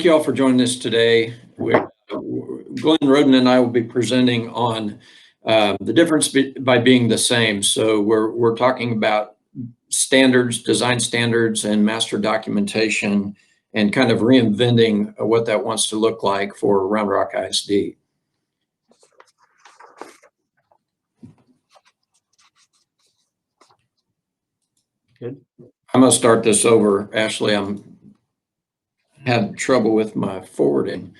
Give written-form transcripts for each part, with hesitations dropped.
you all for joining us today. Glenn Roden and I will be presenting on the difference by being the same. So we're talking about standards, design standards, and master documentation, and kind of reinventing what that wants to look like for Round Rock ISD. Good. I'm going to start this over. Ashley, I'm had trouble with my forwarding.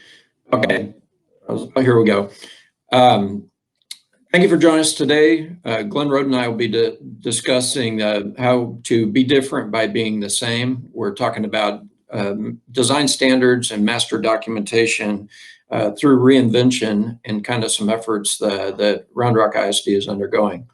Okay, here we go. Thank you for joining us today. Glenn Roden and I will be discussing how to be different by being the same. We're talking about design standards and master documentation through reinvention and kind of some efforts that Round Rock ISD is undergoing.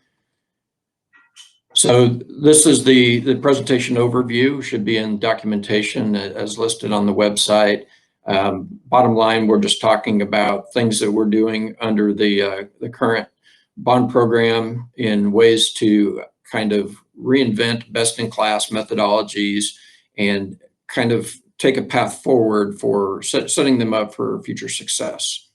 So this is the presentation overview, should be in documentation as listed on the website. Bottom line, we're just talking about things that we're doing under the current bond program in ways to kind of reinvent best-in-class methodologies and kind of take a path forward for setting them up for future success.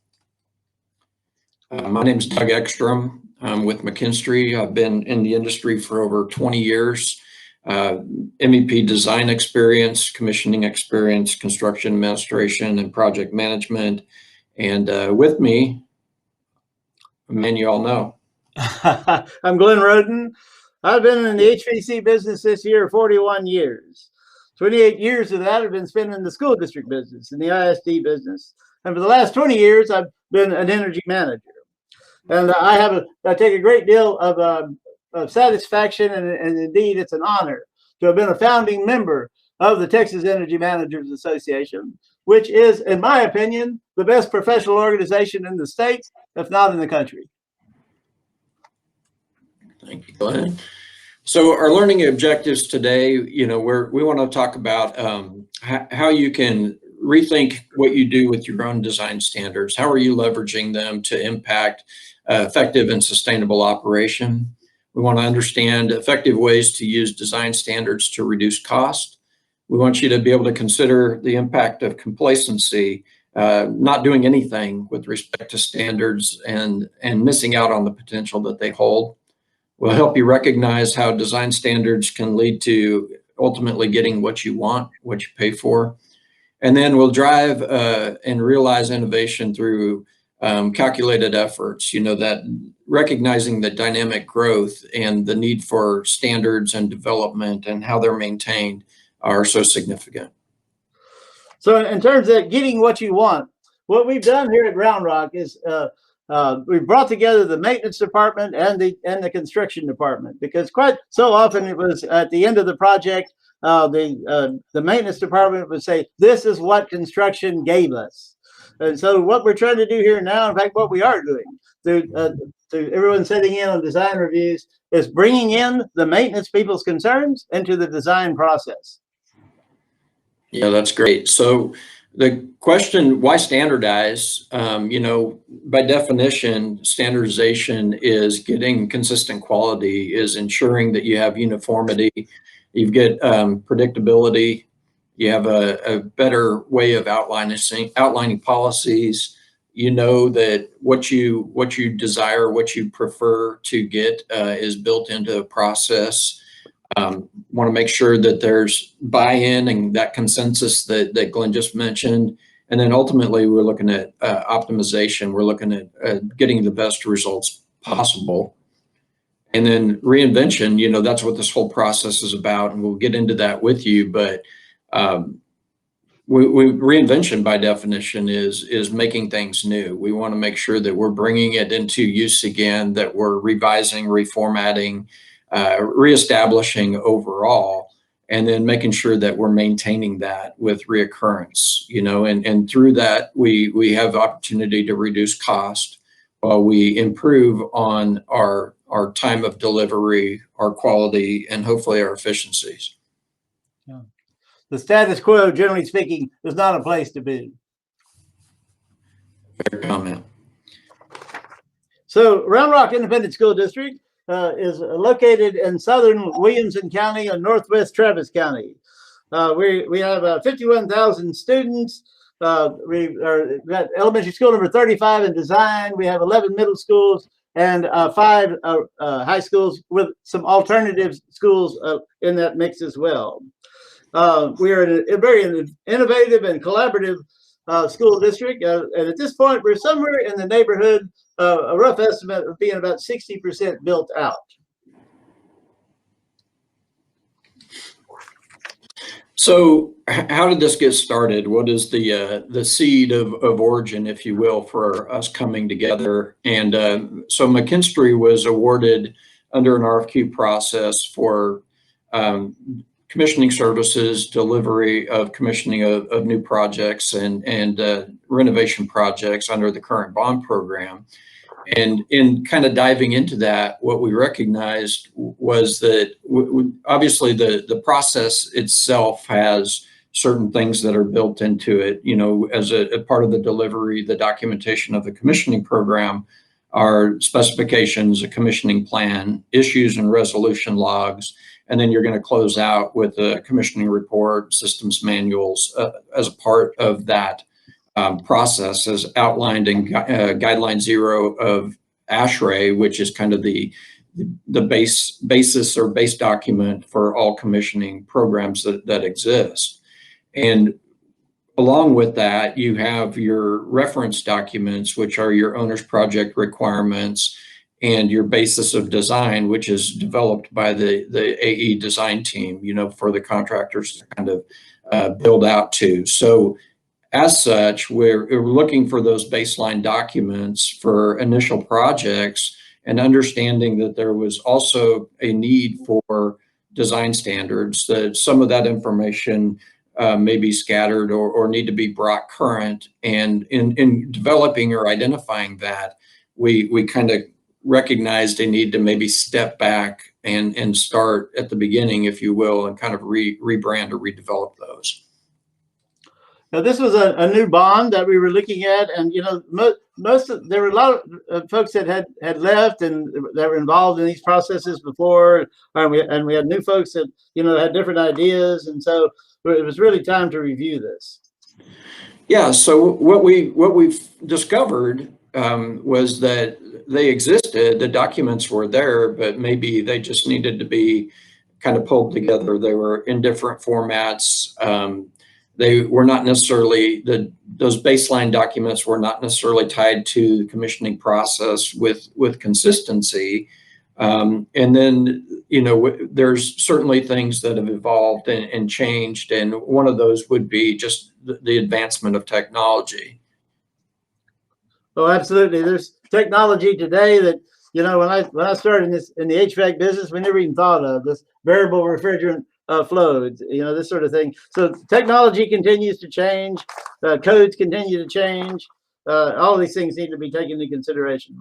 My name is Doug Ekstrom. I'm with McKinstry. I've been in the industry for over 20 years. MEP design experience, commissioning experience, construction administration, and project management. And with me, a man you all know. I'm Glenn Roden. I've been in the HVAC business this year 41 years. 28 years of that have been spent in the school district business, in the ISD business. And for the last 20 years, I've been an energy manager. And I take a great deal of satisfaction, and indeed it's an honor to have been a founding member of the Texas Energy Managers Association, which is, in my opinion, the best professional organization in the state, if not in the country. Thank you, Glenn. So our learning objectives today, we want to talk about how you can rethink what you do with your own design standards. How are you leveraging them to impact effective and sustainable operation? We want to understand effective ways to use design standards to reduce cost. We want you to be able to consider the impact of complacency, not doing anything with respect to standards and missing out on the potential that they hold. We'll help you recognize how design standards can lead to ultimately getting what you want, what you pay for. And then we'll drive and realize innovation through calculated efforts, that recognizing the dynamic growth and the need for standards and development and how they're maintained are so significant. So in terms of getting what you want, what we've done here at Round Rock is we've brought together the maintenance department and the construction department, because quite so often it was at the end of the project, the maintenance department would say, this is what construction gave us. And so what we're trying to do here now, in fact, what we are doing through everyone sitting in on design reviews, is bringing in the maintenance people's concerns into the design process. Yeah, that's great. So the question, why standardize? By definition, standardization is getting consistent quality, is ensuring that you have uniformity, you get predictability, you have a better way of outlining policies. That what you desire, what you prefer to get is built into the process. Want to make sure that there's buy-in and that consensus that Glenn just mentioned. And then ultimately, we're looking at optimization. We're looking at getting the best results possible. And then reinvention, that's what this whole process is about. And we'll get into that with you. But reinvention, by definition, is making things new. We want to make sure that we're bringing it into use again, that we're revising, reformatting, reestablishing overall, and then making sure that we're maintaining that with reoccurrence, and through that, we have opportunity to reduce cost while we improve on our time of delivery, our quality, and hopefully our efficiencies. Yeah. The status quo, generally speaking, is not a place to be. Fair comment. So Round Rock Independent School District is located in southern Williamson County and northwest Travis County. We have 51,000 students, We've got elementary school number 35 in design. We have 11 middle schools and 5 high schools with some alternative schools in that mix as well. We are a very innovative and collaborative school district. And at this point, we're somewhere in the neighborhood, a rough estimate of being about 60% built out. So how did this get started? What is the seed of origin, if you will, for us coming together? And so McKinstry was awarded under an RFQ process for commissioning services, delivery of commissioning of new projects and renovation projects under the current bond program. And in kind of diving into that, what we recognized was that obviously the process itself has certain things that are built into it. You know, as a part of the delivery, the documentation of the commissioning program are specifications, a commissioning plan, issues and resolution logs, and then you're going to close out with a commissioning report, systems manuals as a part of that process as outlined in Guideline 0 of ASHRAE, which is kind of the basis or base document for all commissioning programs that exist. And along with that, you have your reference documents, which are your owner's project requirements, and your basis of design, which is developed by the AE design team, you know, for the contractors to kind of build out to. So as such, we're looking for those baseline documents for initial projects and understanding that there was also a need for design standards, that some of that information may be scattered or need to be brought current. And in developing or identifying that, we kind of recognized a need to maybe step back and start at the beginning, if you will, and kind of rebrand or redevelop those. Now, this was a new bond that we were looking at, and you know, there were a lot of folks that had left and that were involved in these processes before, and we had new folks that, you know, had different ideas, and so it was really time to review this. Yeah. So what we've discovered was that they existed, the documents were there, but maybe they just needed to be kind of pulled together. They were in different formats. They were not necessarily, those baseline documents were not necessarily tied to the commissioning process with consistency. And then, you know, there's certainly things that have evolved and changed. And one of those would be just the advancement of technology. Oh, absolutely. There's technology today that, you know, when I started in the HVAC business, we never even thought of this variable refrigerant flow, you know, this sort of thing. So technology continues to change, codes continue to change. All of these things need to be taken into consideration.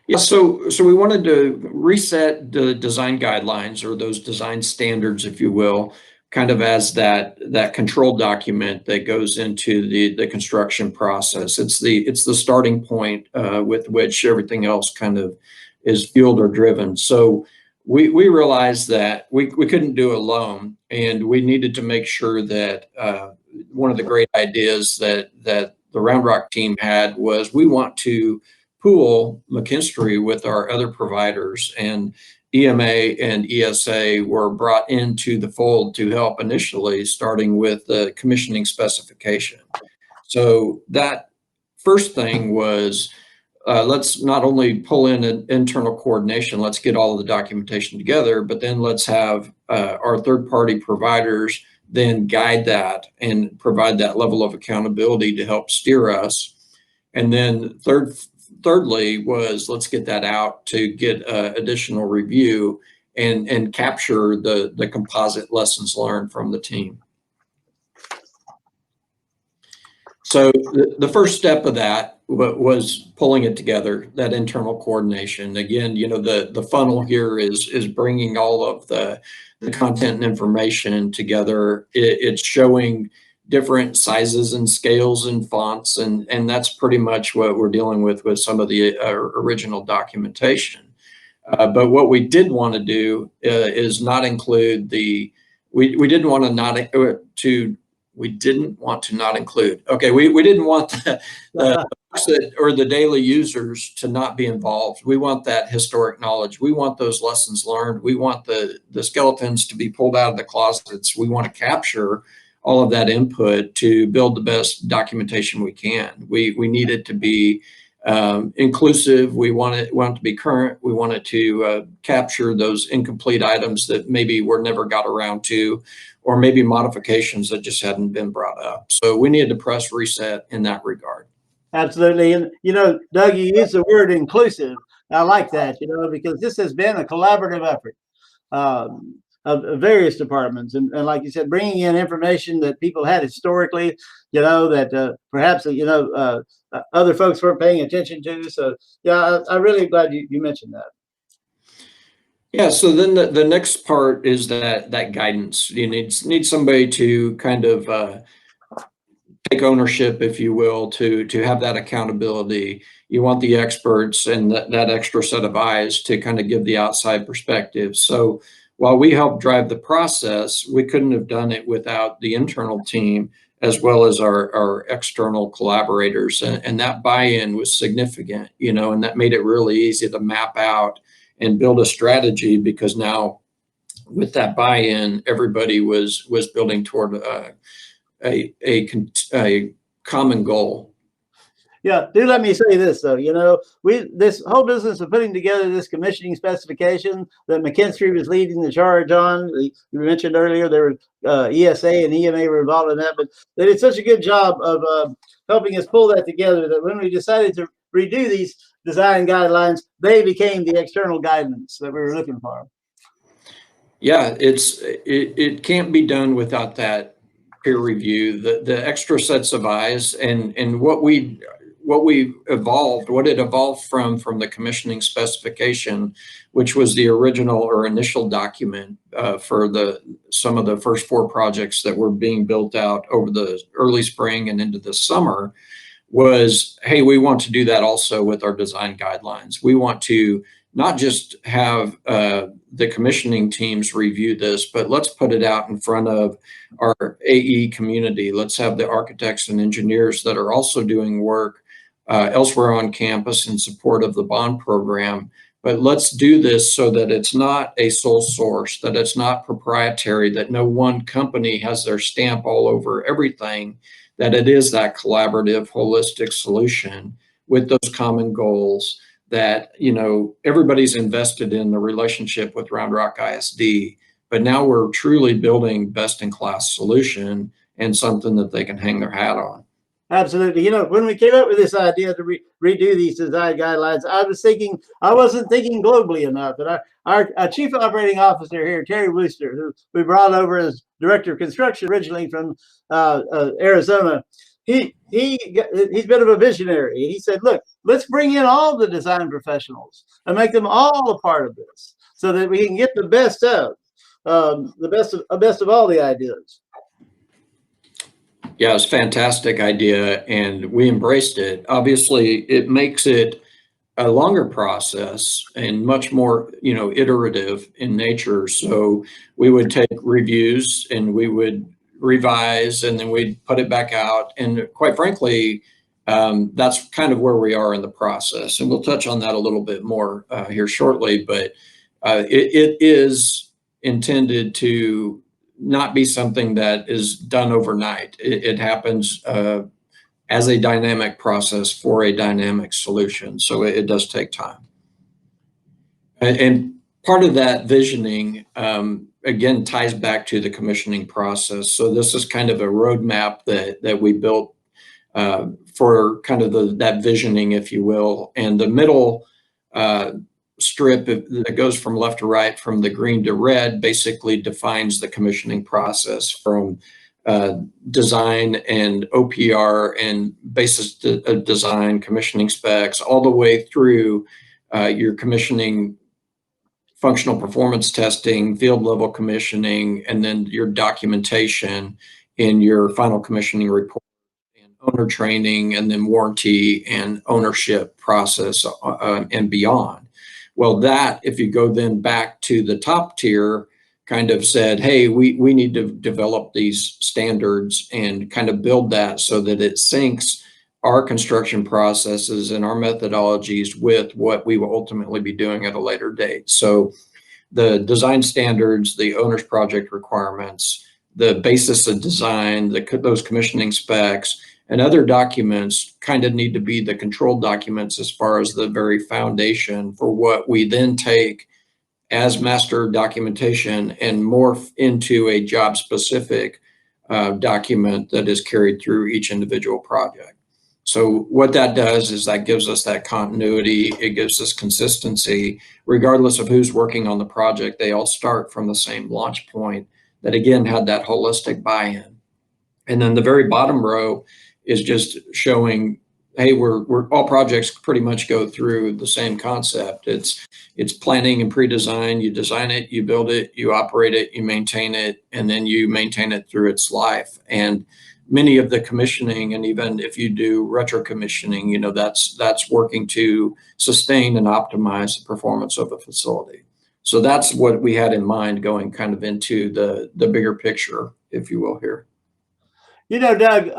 Yeah, so we wanted to reset the design guidelines, or those design standards, if you will, kind of as that control document that goes into the construction process. It's the starting point with which everything else kind of is fueled or driven. So we realized that we couldn't do it alone, and we needed to make sure that one of the great ideas that the Round Rock team had was we want to pool McKinstry with our other providers, and EMA and ESA were brought into the fold to help initially, starting with the commissioning specification. So that first thing was, let's not only pull in an internal coordination, let's get all of the documentation together, but then let's have our third-party providers then guide that and provide that level of accountability to help steer us. And then thirdly was, let's get that out to get additional review and capture the composite lessons learned from the team. So the first step of that was pulling it together, that internal coordination. Again, you know, the funnel here is bringing all of the content and information together. It's showing different sizes and scales and fonts, and that's pretty much what we're dealing with some of the original documentation. But what we did want to do is not include we didn't want to We didn't want to not include. Okay, we didn't want the folks that, or the daily users to not be involved. We want that historic knowledge. We want those lessons learned. We want the skeletons to be pulled out of the closets. We want to capture all of that input to build the best documentation we can. We need it to be inclusive. We want it to be current. We want it to capture those incomplete items that maybe were never got around to, or maybe modifications that just hadn't been brought up. So we needed to press reset in that regard. Absolutely. And, Doug, you used the word inclusive. I like that, because this has been a collaborative effort of various departments. And like you said, bringing in information that people had historically, that perhaps, other folks weren't paying attention to. So, yeah, I'm really glad you mentioned that. Yeah, so then the next part is that guidance. You need somebody to kind of take ownership, if you will, to have that accountability. You want the experts and that extra set of eyes to kind of give the outside perspective. So while we help drive the process, we couldn't have done it without the internal team as well as our external collaborators. And that buy-in was significant, and that made it really easy to map out and build a strategy, because now with that buy-in, everybody was building toward a common goal. Yeah, do let me say this though. This whole business of putting together this commissioning specification that McKinstry was leading the charge on. You mentioned earlier there were ESA and EMA were involved in that, but they did such a good job of helping us pull that together that when we decided to redo these design guidelines, they became the external guidance that we were looking for. Yeah, it can't be done without that peer review, the extra sets of eyes, and what it evolved from the commissioning specification, which was the original or initial document for some of the first 4 projects that were being built out over the early spring and into the summer, was, hey, we want to do that also with our design guidelines. We want to not just have the commissioning teams review this, but let's put it out in front of our AE community. Let's have the architects and engineers that are also doing work elsewhere on campus in support of the bond program. But let's do this so that it's not a sole source, that it's not proprietary, that no one company has their stamp all over everything, that it is that collaborative, holistic solution with those common goals, that, everybody's invested in the relationship with Round Rock ISD, but now we're truly building best-in-class solution and something that they can hang their hat on. Absolutely. When we came up with this idea to redo these design guidelines, I wasn't thinking globally enough. But our chief operating officer here, Terry Wooster, who we brought over as director of construction originally from Arizona, he's a bit of a visionary. He said, look, let's bring in all the design professionals and make them all a part of this so that we can get the best of all the ideas. Yeah, it's a fantastic idea, and we embraced it. Obviously, it makes it a longer process and much more, iterative in nature. So we would take reviews and we would revise, and then we'd put it back out. And quite frankly, that's kind of where we are in the process. And we'll touch on that a little bit more here shortly, but it is intended to not be something that is done overnight. It happens as a dynamic process for a dynamic solution. So it does take time. And part of that visioning, again, ties back to the commissioning process. So this is kind of a roadmap that we built for kind of that visioning, if you will. And the middle strip that goes from left to right, from the green to red, basically defines the commissioning process from design and OPR and basis of design, commissioning specs, all the way through your commissioning, functional performance testing, field level commissioning, and then your documentation in your final commissioning report, and owner training, and then warranty and ownership process and beyond. Well, that, if you go then back to the top tier, kind of said, hey, we need to develop these standards and kind of build that so that it syncs our construction processes and our methodologies with what we will ultimately be doing at a later date. So the design standards, the owner's project requirements, the basis of design, those commissioning specs, and other documents kind of need to be the controlled documents as far as the very foundation for what we then take as master documentation and morph into a job specific document that is carried through each individual project. So what that does is that gives us that continuity. It gives us consistency, regardless of who's working on the project. They all start from the same launch point that, again, had that holistic buy-in. And then the very bottom row is just showing, hey, we're all projects pretty much go through the same concept. It's planning and pre-design. You design it, you build it, you operate it, you maintain it, and then you maintain it through its life. And many of the commissioning, and even if you do retro commissioning, you know, that's working to sustain and optimize the performance of a facility. So that's what we had in mind going kind of into the bigger picture, if you will, here. You know, Doug,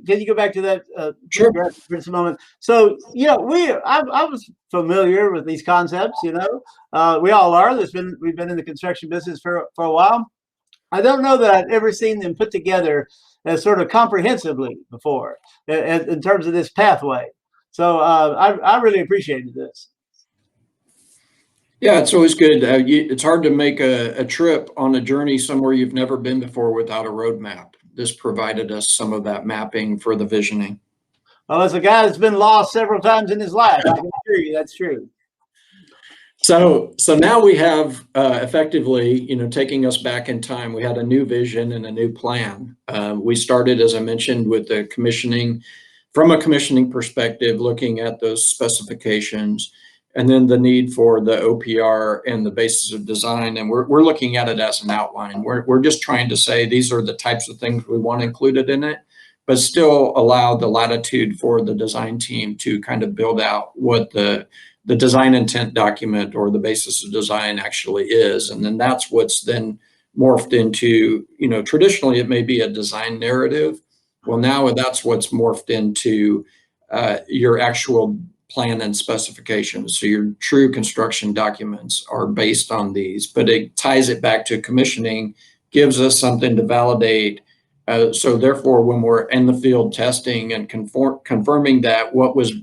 can you go back to that Sure. for just a moment? So, you know, I was familiar with these concepts, you know, we all are. We've been in the construction business for a while. I don't know that I've ever seen them put together as sort of comprehensively before in terms of this pathway. So I really appreciated this. Yeah, it's always good. It's hard to make a trip on a journey somewhere you've never been before without a roadmap. This provided us some of that mapping for the visioning. Well, as a guy that's been lost several times in his life, I can assure you that's true. So now we have effectively, you know, taking us back in time, we had a new vision and a new plan. We started, as I mentioned, with the commissioning, from a commissioning perspective, looking at those specifications, and then the need for the OPR and the basis of design. And we're looking at it as an outline. We're just trying to say these are the types of things we want included in it, but still allow the latitude for the design team to kind of build out what the design intent document or the basis of design actually is. And then that's what's then morphed into, you know, traditionally it may be a design narrative. Well, now that's what's morphed into your actual plan and specifications. So your true construction documents are based on these, but it ties it back to commissioning, gives us something to validate. So therefore, when we're in the field testing and confirming that what was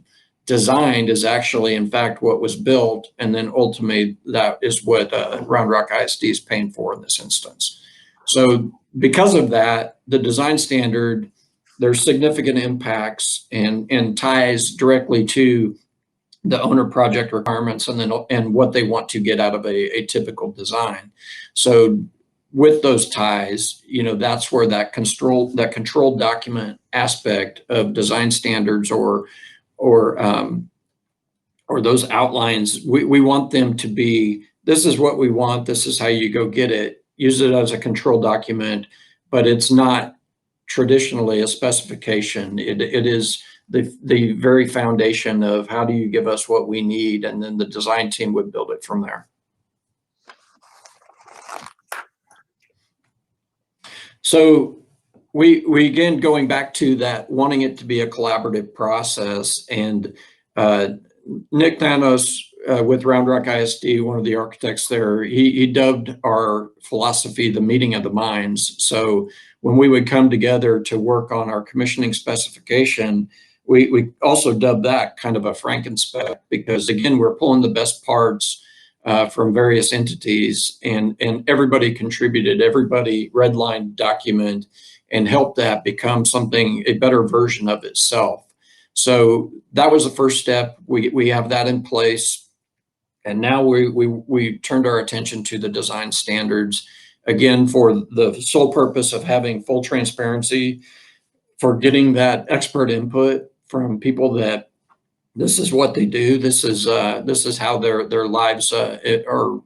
designed is actually, in fact, what was built, and then ultimately that is what Round Rock ISD is paying for in this instance. So because of that, the design standard, there's significant impacts and ties directly to the owner project requirements and what they want to get out of a typical design. So with those ties, you know, that's where that controlled document aspect of design standards or those outlines, we want them to be, this is what we want, this is how you go get it, use it as a control document, but it's not traditionally a specification. It is the very foundation of how do you give us what we need, and then the design team would build it from there. So we again, going back to that, wanting it to be a collaborative process, and Nick Thanos with Round Rock ISD, one of the architects there, he dubbed our philosophy the meeting of the minds. So when we would come together to work on our commissioning specification, we also dubbed that kind of a Frankenspec, because again, we're pulling the best parts from various entities, and everybody contributed, everybody redlined document and helped that become something, a better version of itself. So that was the first step. We have that in place. And now we turned our attention to the design standards, again, for the sole purpose of having full transparency, for getting that expert input from people that this is what they do. This is how their lives or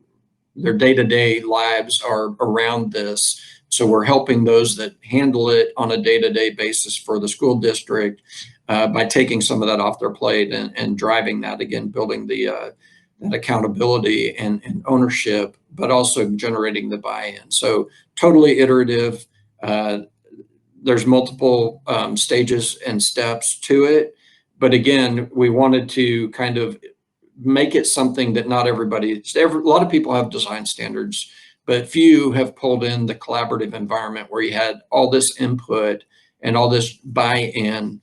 their day-to-day lives are around this. So we're helping those that handle it on a day-to-day basis for the school district by taking some of that off their plate and driving that, again, building the that accountability and ownership, but also generating the buy-in. So totally iterative. There's multiple stages and steps to it. But again, we wanted to kind of make it something that not everybody, a lot of people have design standards, but few have pulled in the collaborative environment where you had all this input and all this buy-in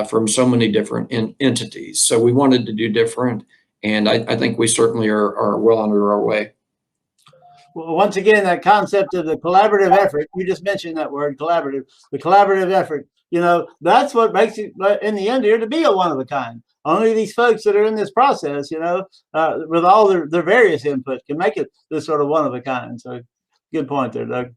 from so many different entities. So we wanted to do different, and I think we certainly are well under our way. Well, once again, that concept of the collaborative effort, you just mentioned that word, collaborative, the collaborative effort, that's what makes it, in the end here, to be a one of a kind. Only these folks that are in this process, with all their various input, can make it this sort of one of a kind. So good point there, Doug.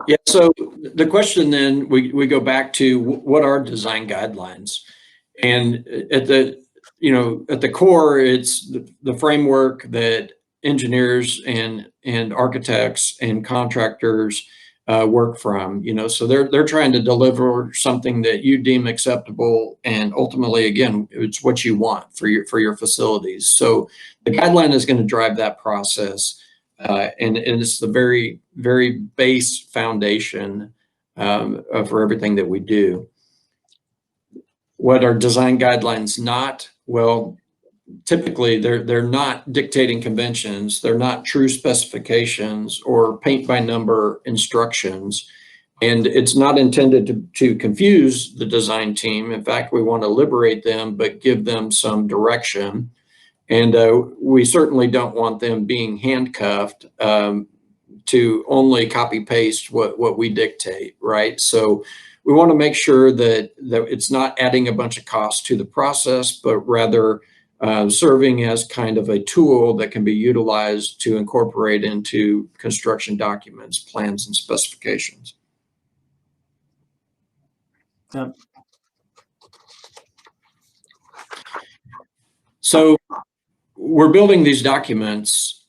Yeah, so the question then, we go back to what are design guidelines? And at the core, it's the framework that engineers and architects and contractors work from. So they're trying to deliver something that you deem acceptable, and ultimately, again, it's what you want for your facilities. So the guideline is going to drive that process, and it's the very, very base foundation for everything that we do. What are design guidelines not? Well, typically they're not dictating conventions. They're not true specifications or paint by number instructions. And it's not intended to confuse the design team. In fact, we want to liberate them, but give them some direction. And we certainly don't want them being handcuffed to only copy paste what we dictate, right? So we want to make sure that it's not adding a bunch of costs to the process, but rather serving as kind of a tool that can be utilized to incorporate into construction documents, plans, and specifications. Yep. So we're building these documents.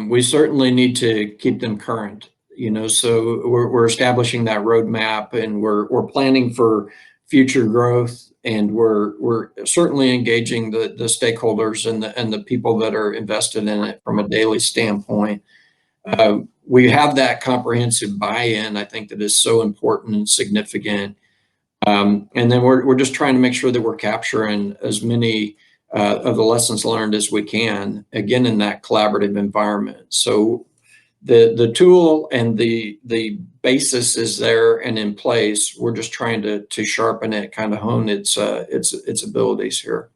We certainly need to keep them current. So we're establishing that roadmap, and we're planning for future growth, and we're certainly engaging the stakeholders and the people that are invested in it from a daily standpoint. We have that comprehensive buy-in, I think, that is so important and significant. And then we're just trying to make sure that we're capturing as many of the lessons learned as we can, again, in that collaborative environment. So the tool and the basis is there and in place. We're just trying to sharpen it, kind of hone its abilities here.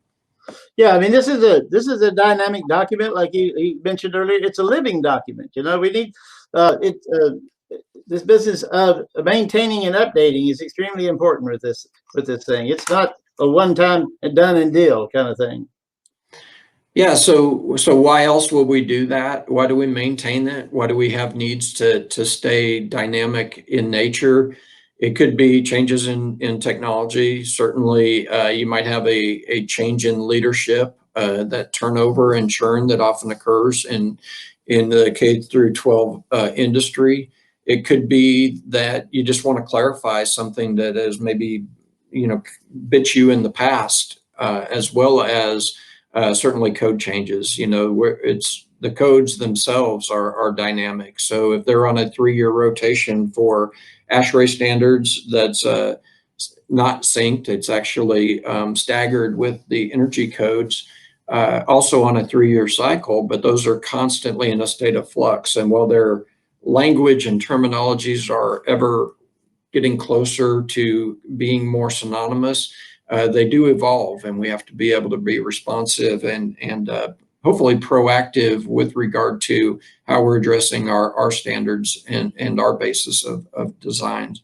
Yeah, I mean, this is a dynamic document, like you mentioned earlier. It's a living document. We need this business of maintaining and updating is extremely important with this thing. It's not a one-time done and deal kind of thing. Yeah, so why else will we do that? Why do we maintain that? Why do we have needs to stay dynamic in nature? It could be changes in technology. Certainly, you might have a change in leadership, that turnover and churn that often occurs in the K through 12 industry. It could be that you just want to clarify something that has maybe bit you in the past, as well as certainly code changes. Where it's the codes themselves are dynamic. So if they're on a 3-year rotation for ASHRAE standards, that's not synced. It's actually staggered with the energy codes, also on a 3-year cycle, but those are constantly in a state of flux. And while their language and terminologies are ever getting closer to being more synonymous, they do evolve, and we have to be able to be responsive and hopefully proactive with regard to how we're addressing our standards and our basis of designs.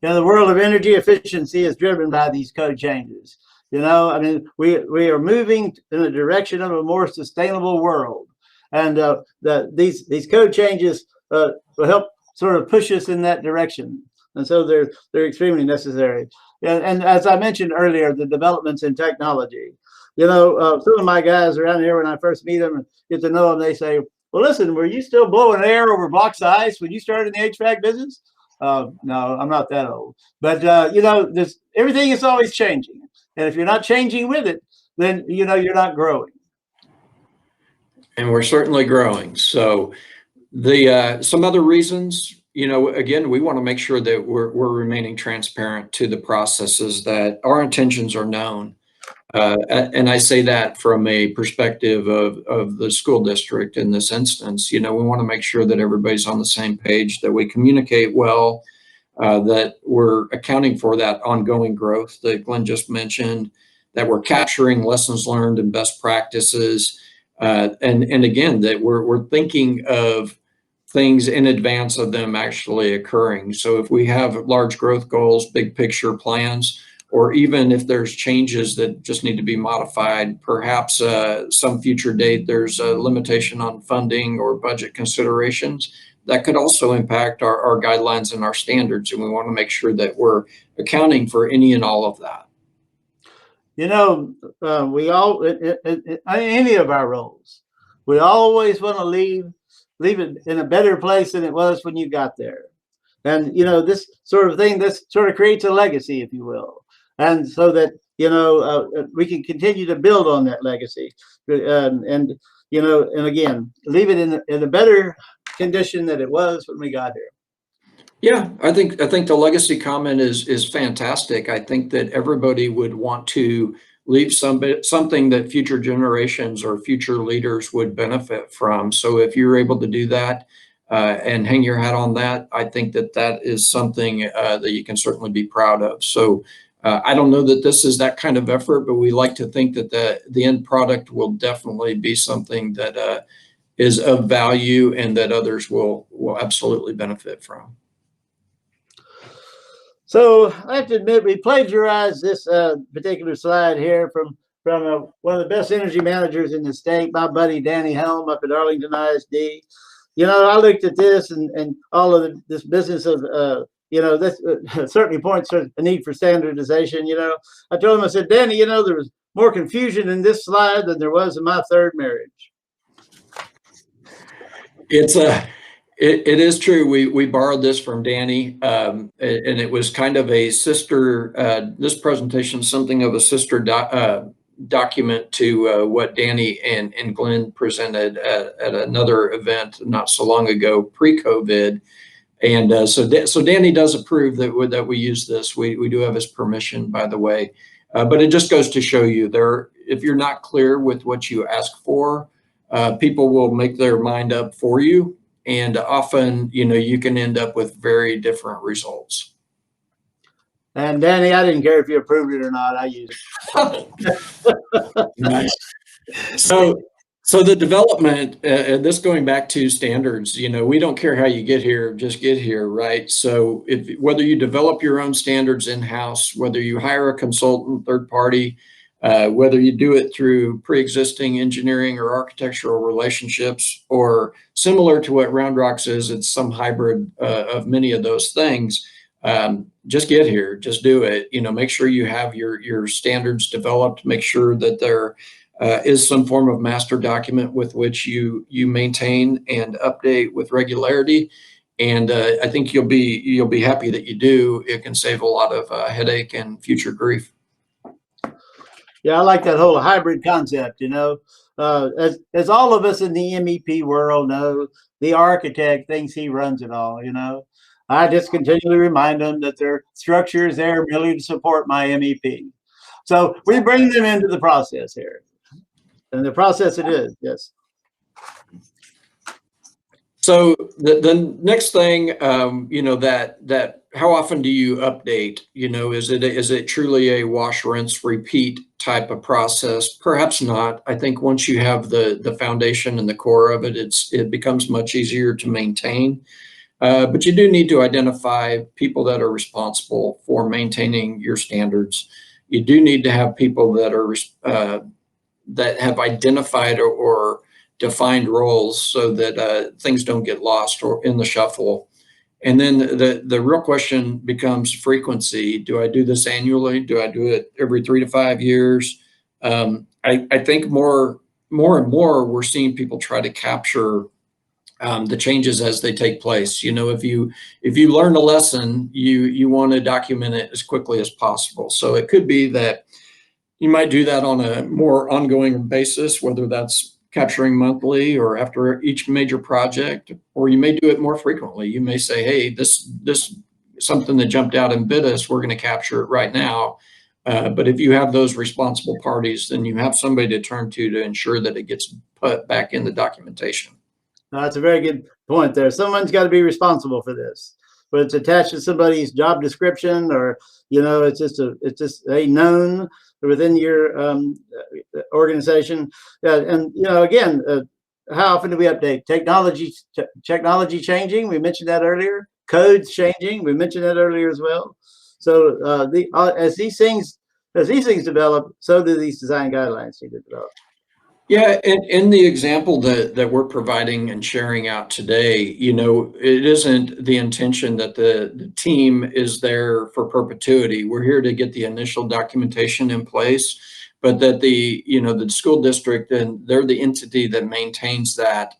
The world of energy efficiency is driven by these code changes. I mean, we are moving in the direction of a more sustainable world, and these code changes will help sort of push us in that direction. And so they're extremely necessary. And as I mentioned earlier, the developments in technology. Some of my guys around here, when I first meet them and get to know them, they say, "Well, listen, were you still blowing air over blocks of ice when you started in the HVAC business?" No, I'm not that old. But everything is always changing, and if you're not changing with it, then you know you're not growing. And we're certainly growing. So the some other reasons, again, we want to make sure that we're remaining transparent to the processes, that our intentions are known. And I say that from a perspective of the school district in this instance. We want to make sure that everybody's on the same page, that we communicate well, that we're accounting for that ongoing growth that Glenn just mentioned, that we're capturing lessons learned and best practices. And again, that we're thinking of things in advance of them actually occurring. So if we have large growth goals, big picture plans, or even if there's changes that just need to be modified, perhaps some future date, there's a limitation on funding or budget considerations, that could also impact our guidelines and our standards. And we want to make sure that we're accounting for any and all of that. We all, in any of our roles, we always want to leave it in a better place than it was when you got there. And, this sort of thing, this sort of creates a legacy, if you will. And so that, we can continue to build on that legacy. And again, leave it in a better condition than it was when we got here. Yeah, I think the legacy comment is fantastic. I think that everybody would want to leave something that future generations or future leaders would benefit from. So if you're able to do that and hang your hat on that, I think that is something that you can certainly be proud of. So I don't know that this is that kind of effort, but we like to think that the end product will definitely be something that is of value and that others will absolutely benefit from. So I have to admit, we plagiarized this particular slide here from one of the best energy managers in the state, my buddy Danny Helm up at Arlington ISD. I looked at this and all of this business of, this certainly points to a need for standardization. I told him, I said, Danny, there was more confusion in this slide than there was in my third marriage. It is true. We borrowed this from Danny, and it was kind of a sister. This presentation, something of a sister document to what Danny and Glenn presented at another event not so long ago, pre-COVID. And so Danny does approve that we use this. We do have his permission, by the way. But it just goes to show you if you're not clear with what you ask for, people will make their mind up for you. And often, you can end up with very different results. And Danny, I didn't care if you approved it or not. I used it. Nice. So the development, this going back to standards, we don't care how you get here, just get here, right? So whether you develop your own standards in-house, whether you hire a consultant, third party, whether you do it through pre-existing engineering or architectural relationships, or similar to what Round Rocks is, it's some hybrid of many of those things. Just get here, just do it. Make sure you have your standards developed. Make sure that there is some form of master document with which you maintain and update with regularity. And I think you'll be happy that you do. It can save a lot of headache and future grief. Yeah, I like that whole hybrid concept. As all of us in the MEP world know, the architect thinks he runs it all. I just continually remind them that their structure is there merely to support my MEP. So we bring them into the process here, and the process it is. Yes. So the next thing, that how often do you update? Is it truly a wash, rinse, repeat type of process? Perhaps not. I think once you have the foundation and the core of it, it becomes much easier to maintain. But you do need to identify people that are responsible for maintaining your standards. You do need to have people that are that have identified or defined roles so that things don't get lost or in the shuffle. And then the real question becomes frequency. Do I do this annually? Do I do it every 3 to 5 years? I think more and more we're seeing people try to capture the changes as they take place. If you learn a lesson, you want to document it as quickly as possible. So it could be that You might do that on a more ongoing basis, whether that's capturing monthly or after each major project, or you may do it more frequently. You may say, hey, this something that jumped out and bit us, we're going to capture it right now. But if you have those responsible parties, then you have somebody to turn to ensure that it gets put back in the documentation. That's a very good point there. Someone's got to be responsible for this, but it's attached to somebody's job description, or it's just a known within your organization. And again, how often do we update technology changing? We mentioned that earlier. Codes changing. We mentioned that earlier as well. So as these things develop, so do these design guidelines need to develop. Yeah, in the example that we're providing and sharing out today, it isn't the intention that the team is there for perpetuity. We're here to get the initial documentation in place, but that the school district, and they're the entity that maintains that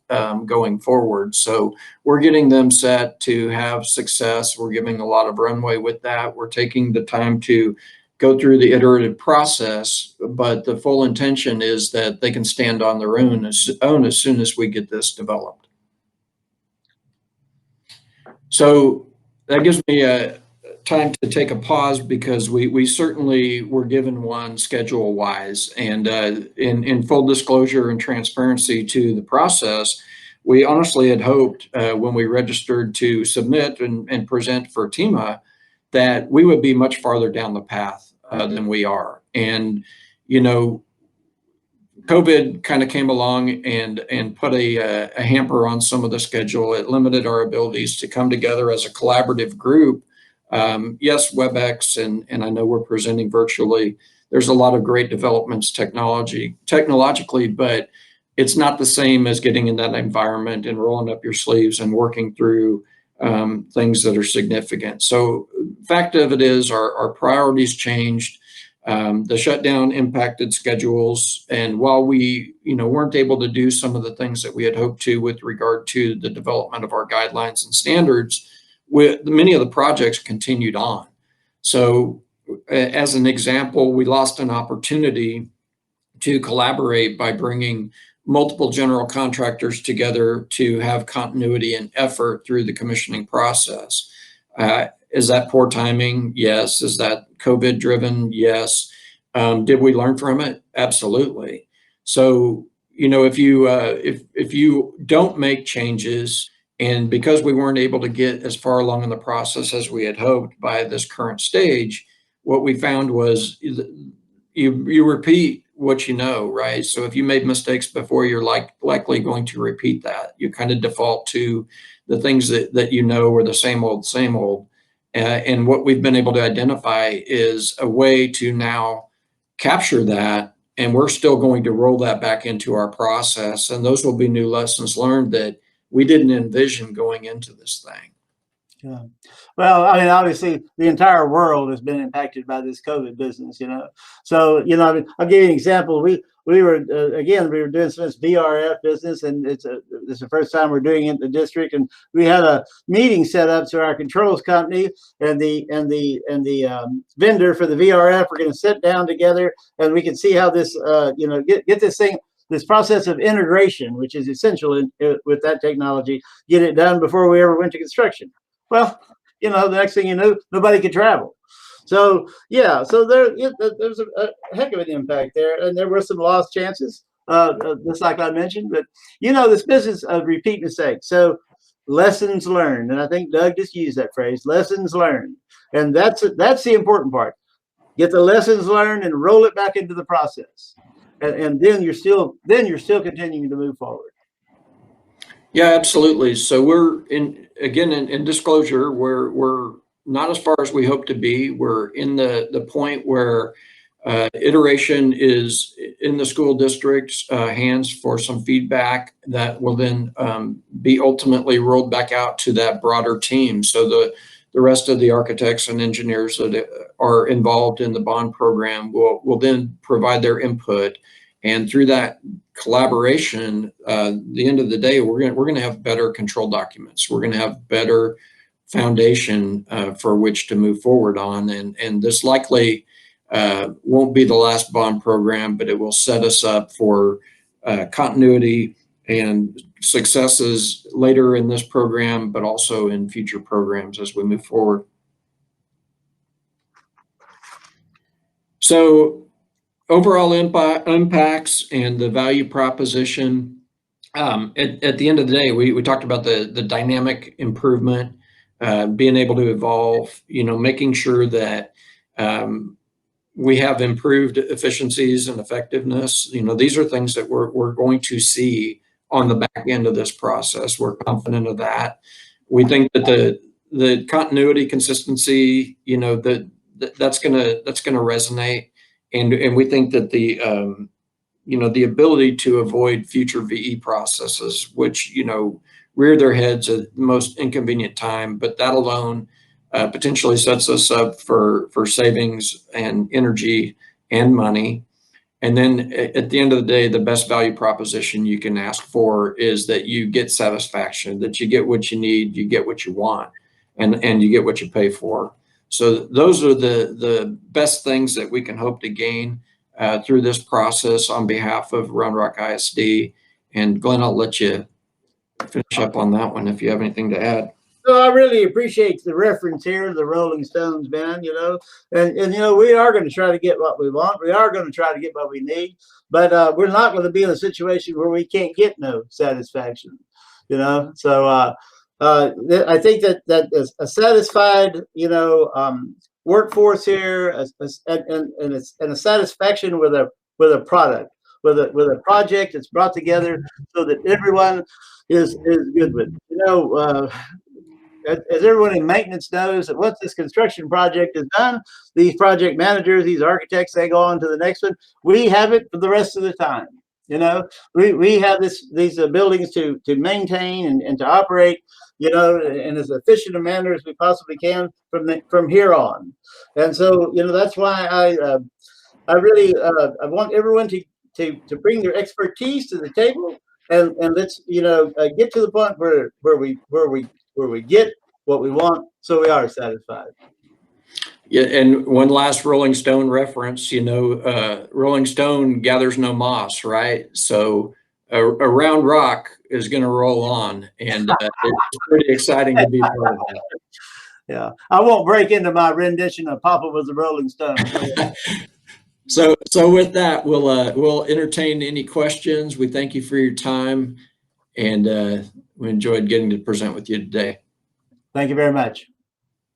going forward. So we're getting them set to have success. We're giving a lot of runway with that. We're taking the time to go through the iterative process, but the full intention is that they can stand on their own as soon as we get this developed. So that gives me a time to take a pause, because we certainly were given one schedule wise, and in full disclosure and transparency to the process, we honestly had hoped when we registered to submit and present for TEMA that we would be much farther down the path than we are. And, COVID kind of came along and put a hamper on some of the schedule. It limited our abilities to come together as a collaborative group. Yes, WebEx, and I know we're presenting virtually. There's a lot of great developments technologically, but it's not the same as getting in that environment and rolling up your sleeves and working through things that are significant. So fact of it is, our priorities changed. The shutdown impacted schedules. And while we, weren't able to do some of the things that we had hoped to with regard to the development of our guidelines and standards, many of the projects continued on. So as an example, we lost an opportunity to collaborate by bringing multiple general contractors together to have continuity and effort through the commissioning process. Is that poor timing? Yes. Is that COVID driven? Yes. Did we learn from it? Absolutely. So, if you don't make changes, and because we weren't able to get as far along in the process as we had hoped by this current stage, what we found was you repeat what you know, right? So if you made mistakes before, you're likely going to repeat that. You kind of default to the things that are the same old. And what we've been able to identify is a way to now capture that, and we're still going to roll that back into our process. And those will be new lessons learned that we didn't envision going into this thing. Yeah. Well, I mean, obviously, the entire world has been impacted by this COVID business, So, I'll give you an example. We were doing some of this VRF business, and it's the first time we're doing it in the district. And we had a meeting set up, so our controls company and the vendor for the VRF were going to sit down together, and we can see how this, get this thing. This process of integration, which is essential with that technology, get it done before we ever went to construction. Well, the next thing you know, nobody could travel. So yeah, so there's a heck of an impact there, and there were some lost chances, just like I mentioned. But this business of repeat mistakes. So lessons learned, and I think Doug just used that phrase, lessons learned, and that's the important part. Get the lessons learned and roll it back into the process, and then you're still continuing to move forward. Yeah, absolutely. So we're in disclosure, we're not as far as we hope to be. We're in the point where iteration is in the school district's hands for some feedback that will then be ultimately rolled back out to that broader team. So the rest of the architects and engineers that are involved in the bond program will then provide their input. And through that collaboration, the end of the day, we're going to have better control documents. We're going to have better foundation for which to move forward on. And this likely won't be the last bond program, but it will set us up for continuity and successes later in this program, but also in future programs as we move forward. So overall impacts and the value proposition. At the end of the day, we talked about the dynamic improvement, being able to evolve, making sure that we have improved efficiencies and effectiveness. These are things that we're going to see on the back end of this process. We're confident of that. We think that the continuity, consistency, that's gonna resonate, and we think that the ability to avoid future VE processes, which rear their heads at the most inconvenient time, but that alone potentially sets us up for savings and energy and money. And then at the end of the day, the best value proposition you can ask for is that you get satisfaction, that you get what you need, you get what you want, and you get what you pay for. So those are the best things that we can hope to gain through this process on behalf of Round Rock ISD. And Glenn, I'll let you finish up on that one if you have anything to add. So I really appreciate the reference here, the Rolling Stones band, and we are going to try to get what we want. We are going to try to get what we need, but we're not going to be in a situation where we can't get no satisfaction, So I think that a satisfied, workforce here, and a satisfaction with a product, with a project that's brought together so that everyone is good with. As everyone in maintenance knows, that once this construction project is done, these project managers, these architects, they go on to the next one. We have it for the rest of the time. We have these buildings to maintain and to operate, in as efficient a manner as we possibly can from here on. And so, that's why I really I want everyone to bring their expertise to the table, and let's get to the point where we get what we want, so we are satisfied. Yeah, and one last Rolling Stone reference, Rolling Stone gathers no moss, right? So a Round Rock is going to roll on, and it's pretty exciting to be part of that. Yeah, I won't break into my rendition of Papa Was a Rolling Stone. So with that, we'll entertain any questions. We thank you for your time, and we enjoyed getting to present with you today. Thank you very much.